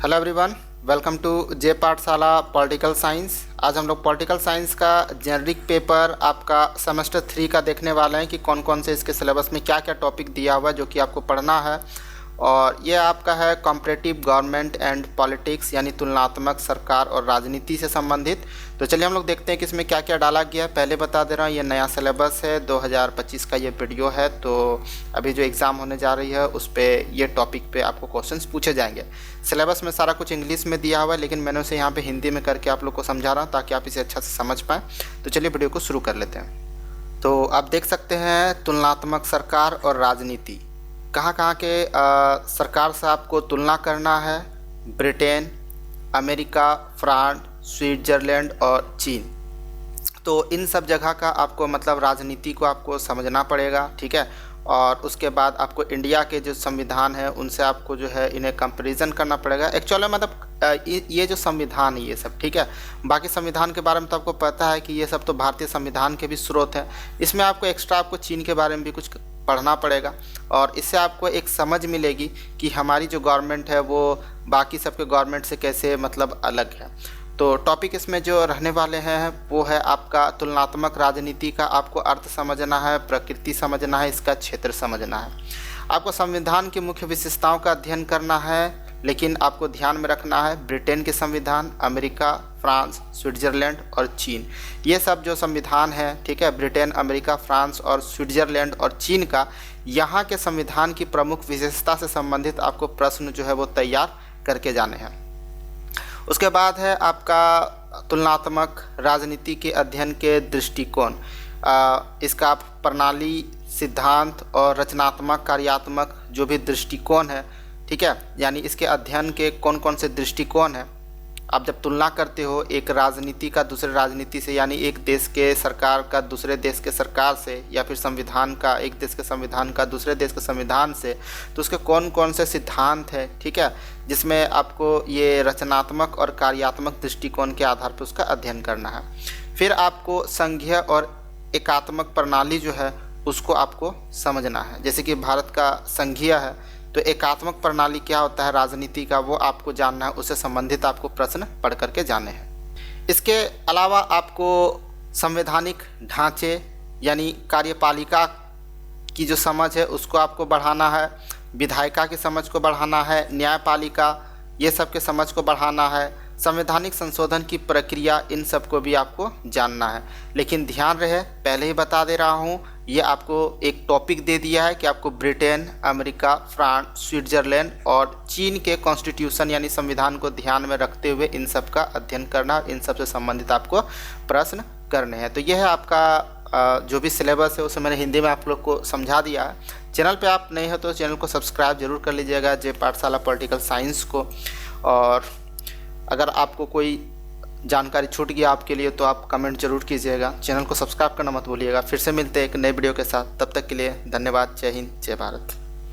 Hello everyone, welcome to जे पाठशाला political science. आज हम लोग पॉलिटिकल साइंस का जेनरिक पेपर आपका सेमेस्टर 3 का देखने वाले हैं कि कौन कौन से इसके सिलेबस में क्या क्या टॉपिक दिया हुआ है जो कि आपको पढ़ना है। और ये आपका है कॉम्परेटिव गवर्नमेंट एंड पॉलिटिक्स, यानी तुलनात्मक सरकार और राजनीति से संबंधित। तो चलिए हम लोग देखते हैं कि इसमें क्या क्या डाला गया है। पहले बता दे रहा हूँ, ये नया सिलेबस है, 2025 का ये वीडियो है। तो अभी जो एग्ज़ाम होने जा रही है उस पर ये टॉपिक पे आपको क्वेश्चंस पूछे जाएंगे। सिलेबस में सारा कुछ इंग्लिश में दिया हुआ है, लेकिन मैंने उसे यहाँ पे हिंदी में करके आप लोग को समझा रहा हूँ ताकि आप इसे अच्छा से समझ पाएँ। तो चलिए वीडियो को शुरू कर लेते हैं। तो आप देख सकते हैं तुलनात्मक सरकार और राजनीति, कहाँ कहाँ के सरकार से आपको तुलना करना है। ब्रिटेन, अमेरिका, फ्रांस, स्विट्ज़रलैंड और चीन। तो इन सब जगह का आपको मतलब राजनीति को आपको समझना पड़ेगा, ठीक है। और उसके बाद आपको इंडिया के जो संविधान है उनसे आपको जो है इन्हें कंपैरिजन करना पड़ेगा। एक्चुअली मतलब ये जो संविधान है ये सब, ठीक है। बाकी संविधान के बारे में तो आपको पता है कि ये सब तो भारतीय संविधान के भी स्रोत हैं। इसमें आपको एक्स्ट्रा आपको चीन के बारे में भी कुछ पढ़ना पड़ेगा और इससे आपको एक समझ मिलेगी कि हमारी जो गवर्नमेंट है वो बाकी सबके गवर्नमेंट से कैसे मतलब अलग है। तो टॉपिक इसमें जो रहने वाले हैं वो है आपका तुलनात्मक राजनीति का आपको अर्थ समझना है, प्रकृति समझना है, इसका क्षेत्र समझना है। आपको संविधान की मुख्य विशेषताओं का अध्ययन करना है, लेकिन आपको ध्यान में रखना है ब्रिटेन के संविधान, अमेरिका, फ्रांस, स्विट्ज़रलैंड और चीन, ये सब जो संविधान है, ठीक है, ब्रिटेन, अमेरिका, फ्रांस और स्विट्ज़रलैंड और चीन का, यहाँ के संविधान की प्रमुख विशेषता से संबंधित आपको प्रश्न जो है वो तैयार करके जाने हैं। उसके बाद है आपका तुलनात्मक राजनीति के अध्ययन के दृष्टिकोण। इसका आप प्रणाली, सिद्धांत और रचनात्मक कार्यात्मक जो भी दृष्टिकोण है, ठीक है, यानी इसके अध्ययन के कौन कौन से दृष्टिकोण हैं। आप जब तुलना करते हो एक राजनीति का दूसरे राजनीति से, यानी एक देश के सरकार का दूसरे देश के सरकार से, या फिर संविधान का एक देश के संविधान का दूसरे देश के संविधान से, तो उसके कौन कौन से सिद्धांत हैं, ठीक है, जिसमें आपको ये रचनात्मक और कार्यात्मक दृष्टिकोण के आधार पर उसका अध्ययन करना है। फिर आपको संघीय और एकात्मक प्रणाली जो है उसको आपको समझना है। जैसे कि भारत का संघीय है, तो एकात्मक प्रणाली क्या होता है राजनीति का, वो आपको जानना है, उससे संबंधित आपको प्रश्न पढ़ करके जाने हैं। इसके अलावा आपको संवैधानिक ढांचे यानी कार्यपालिका की जो समझ है उसको आपको बढ़ाना है, विधायिका की समझ को बढ़ाना है, न्यायपालिका ये सब के समझ को बढ़ाना है, संवैधानिक संशोधन की प्रक्रिया, इन सब को भी आपको जानना है। लेकिन ध्यान रहे, पहले ही बता दे रहा हूँ, ये आपको एक टॉपिक दे दिया है कि आपको ब्रिटेन, अमेरिका, फ्रांस, स्विट्ज़रलैंड और चीन के कॉन्स्टिट्यूशन यानी संविधान को ध्यान में रखते हुए इन सब का अध्ययन करना, इन सब से संबंधित आपको प्रश्न करने हैं। तो यह है आपका जो भी सिलेबस है उसे मैंने हिंदी में आप लोग को समझा दिया है। चैनल पे आप नए हो तो चैनल को सब्सक्राइब जरूर कर लीजिएगा, जे पाठशाला पॉलिटिकल साइंस को। और अगर आपको कोई जानकारी छूट गया आपके लिए तो आप कमेंट जरूर कीजिएगा। चैनल को सब्सक्राइब करना मत भूलिएगा। फिर से मिलते हैं एक नए वीडियो के साथ, तब तक के लिए धन्यवाद। जय हिंद, जय भारत।